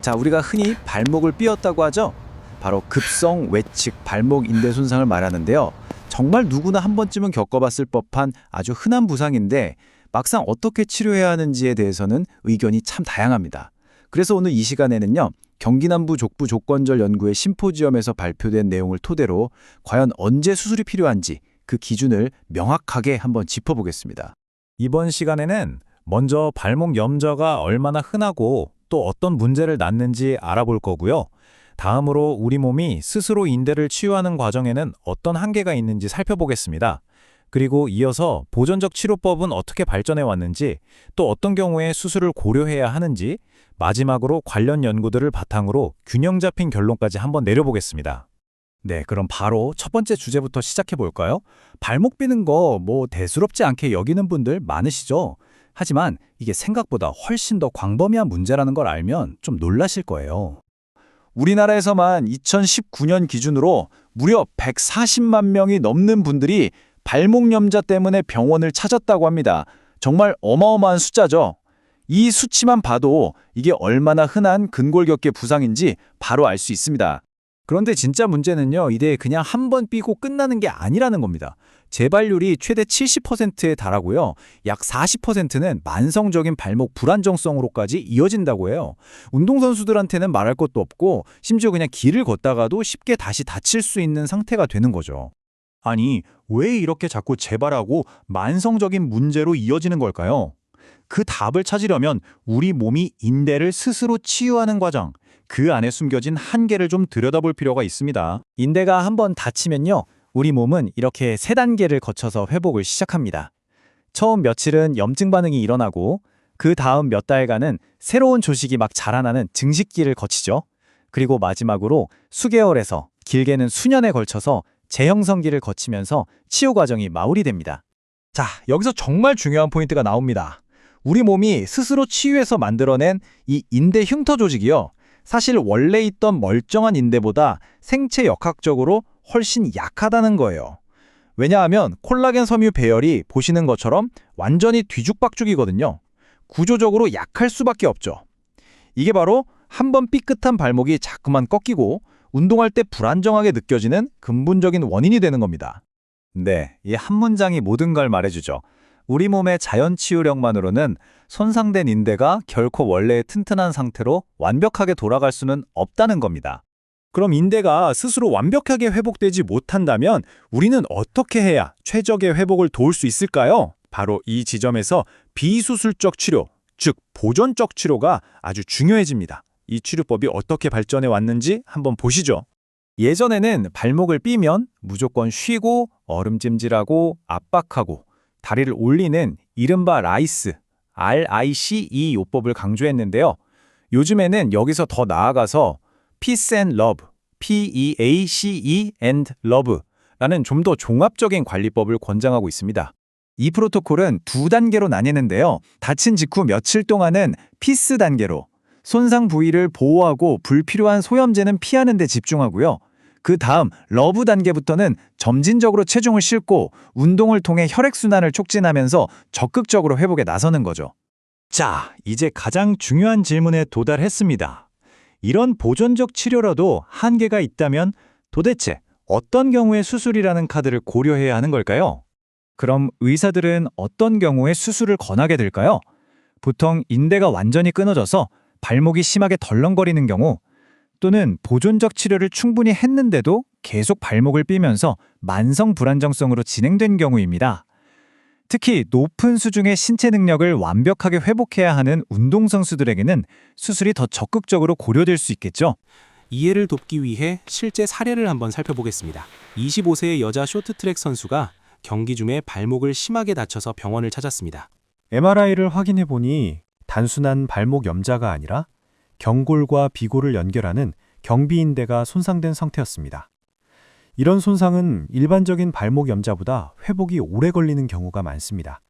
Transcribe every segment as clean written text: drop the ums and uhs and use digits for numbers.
자, 우리가 흔히 발목을 삐었다고 하죠. 바로 급성 외측 발목 인대 손상을 말하는데요. 정말 누구나 한 번쯤은 겪어봤을 법한 아주 흔한 부상인데 막상 어떻게 치료해야 하는지에 대해서는 의견이 참 다양합니다. 그래서 오늘 이 시간에는요. 경기남부 족부 족관절 연구회 심포지엄에서 발표된 내용을 토대로 과연 언제 수술이 필요한지 그 기준을 명확하게 한번 짚어보겠습니다. 이번 시간에는 먼저 발목 염좌가 얼마나 흔하고 또 어떤 문제를 낳는지 알아볼 거고요. 다음으로 우리 몸이 스스로 인대를 치유하는 과정에는 어떤 한계가 있는지 살펴보겠습니다. 그리고 이어서 보존적 치료법은 어떻게 발전해 왔는지, 또 어떤 경우에 수술을 고려해야 하는지, 마지막으로 관련 연구들을 바탕으로 균형 잡힌 결론까지 한번 내려보겠습니다. 네, 그럼 바로 첫 번째 주제부터 시작해 볼까요? 발목 삐는 거 대수롭지 않게 여기는 분들 많으시죠? 하지만 이게 생각보다 훨씬 더 광범위한 문제라는 걸 알면 좀 놀라실 거예요. 우리나라에서만 2019년 기준으로 무려 140만 명이 넘는 분들이 발목 염좌 때문에 병원을 찾았다고 합니다. 정말 어마어마한 숫자죠. 이 수치만 봐도 이게 얼마나 흔한 근골격계 부상인지 바로 알 수 있습니다. 그런데 진짜 문제는요, 이게 그냥 한 번 삐고 끝나는 게 아니라는 겁니다. 재발률이 최대 70%에 달하고요. 약 40%는 만성적인 발목 불안정성으로까지 이어진다고 해요. 운동선수들한테는 말할 것도 없고 심지어 그냥 길을 걷다가도 쉽게 다시 다칠 수 있는 상태가 되는 거죠. 아니, 왜 이렇게 자꾸 재발하고 만성적인 문제로 이어지는 걸까요? 그 답을 찾으려면 우리 몸이 인대를 스스로 치유하는 과정, 그 안에 숨겨진 한계를 좀 들여다볼 필요가 있습니다. 인대가 한번 다치면요, 우리 몸은 이렇게 3단계를 거쳐서 회복을 시작합니다. 처음 며칠은 염증 반응이 일어나고 그 다음 몇 달간은 새로운 조직이 막 자라나는 증식기를 거치죠. 그리고 마지막으로 수개월에서 길게는 수년에 걸쳐서 재형성기를 거치면서 치유 과정이 마무리됩니다. 자, 여기서 정말 중요한 포인트가 나옵니다. 우리 몸이 스스로 치유해서 만들어낸 이 인대 흉터 조직이요, 사실 원래 있던 멀쩡한 인대보다 생체 역학적으로 훨씬 약하다는 거예요. 왜냐하면 콜라겐 섬유 배열이 보시는 것처럼 완전히 뒤죽박죽이거든요. 구조적으로 약할 수밖에 없죠. 이게 바로 한번 삐끗한 발목이 자꾸만 꺾이고 운동할 때 불안정하게 느껴지는 근본적인 원인이 되는 겁니다. 네, 이 한 문장이 모든 걸 말해주죠. 우리 몸의 자연 치유력만으로는 손상된 인대가 결코 원래의 튼튼한 상태로 완벽하게 돌아갈 수는 없다는 겁니다. 그럼 인대가 스스로 완벽하게 회복되지 못한다면 우리는 어떻게 해야 최적의 회복을 도울 수 있을까요? 바로 이 지점에서 비수술적 치료, 즉 보존적 치료가 아주 중요해집니다. 이 치료법이 어떻게 발전해 왔는지 한번 보시죠. 예전에는 발목을 삐면 무조건 쉬고 얼음찜질하고 압박하고 다리를 올리는 이른바 라이스, RICE 요법을 강조했는데요. 요즘에는 여기서 더 나아가서 Peace and Love, PEACE and Love라는 좀 더 종합적인 관리법을 권장하고 있습니다. 이 프로토콜은 2단계로 나뉘는데요. 다친 직후 며칠 동안은 피스 단계로 손상 부위를 보호하고 불필요한 소염제는 피하는 데 집중하고요. 그 다음 러브 단계부터는 점진적으로 체중을 싣고 운동을 통해 혈액순환을 촉진하면서 적극적으로 회복에 나서는 거죠. 자, 이제 가장 중요한 질문에 도달했습니다. 이런 보존적 치료라도 한계가 있다면 도대체 어떤 경우에 수술이라는 카드를 고려해야 하는 걸까요? 그럼 의사들은 어떤 경우에 수술을 권하게 될까요? 보통 인대가 완전히 끊어져서 발목이 심하게 덜렁거리는 경우, 또는 보존적 치료를 충분히 했는데도 계속 발목을 삐면서 만성 불안정성으로 진행된 경우입니다. 특히 높은 수준의 신체 능력을 완벽하게 회복해야 하는 운동선수들에게는 수술이 더 적극적으로 고려될 수 있겠죠. 이해를 돕기 위해 실제 사례를 한번 살펴보겠습니다. 25세의 여자 쇼트트랙 선수가 경기 중에 발목을 심하게 다쳐서 병원을 찾았습니다. MRI를 확인해 보니 단순한 발목 염좌가 아니라 경골과 비골을 연결하는 경비인대가 손상된 상태였습니다. 이런 손상은 일반적인 발목 염좌보다 회복이 오래 걸리는 경우가 많습니다.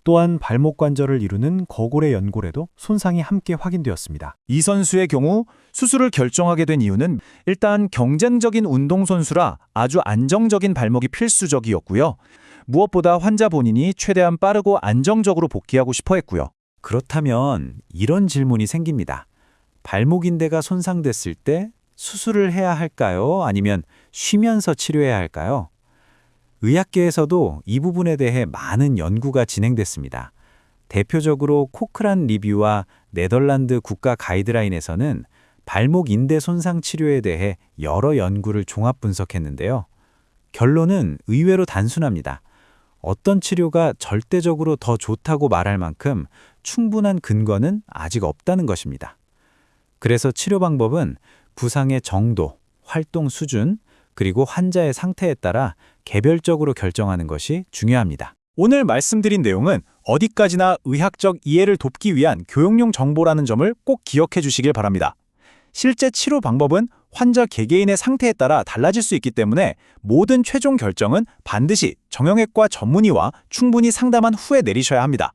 또한 발목 관절을 이루는 거골의 연골에도 손상이 함께 확인되었습니다. 이 선수의 경우 수술을 결정하게 된 이유는 일단 경쟁적인 운동선수라 아주 안정적인 발목이 필수적이었고요. 무엇보다 환자 본인이 최대한 빠르고 안정적으로 복귀하고 싶어 했고요. 그렇다면 이런 질문이 생깁니다. 발목인대가 손상됐을 때 수술을 해야 할까요? 아니면 쉬면서 치료해야 할까요? 의학계에서도 이 부분에 대해 많은 연구가 진행됐습니다. 대표적으로 코크란 리뷰와 네덜란드 국가 가이드라인에서는 발목 인대 손상 치료에 대해 여러 연구를 종합 분석했는데요. 결론은 의외로 단순합니다. 어떤 치료가 절대적으로 더 좋다고 말할 만큼 충분한 근거는 아직 없다는 것입니다. 그래서 치료 방법은 부상의 정도, 활동 수준, 그리고 환자의 상태에 따라 개별적으로 결정하는 것이 중요합니다. 오늘 말씀드린 내용은 어디까지나 의학적 이해를 돕기 위한 교육용 정보라는 점을 꼭 기억해 주시길 바랍니다. 실제 치료 방법은 환자 개개인의 상태에 따라 달라질 수 있기 때문에 모든 최종 결정은 반드시 정형외과 전문의와 충분히 상담한 후에 내리셔야 합니다.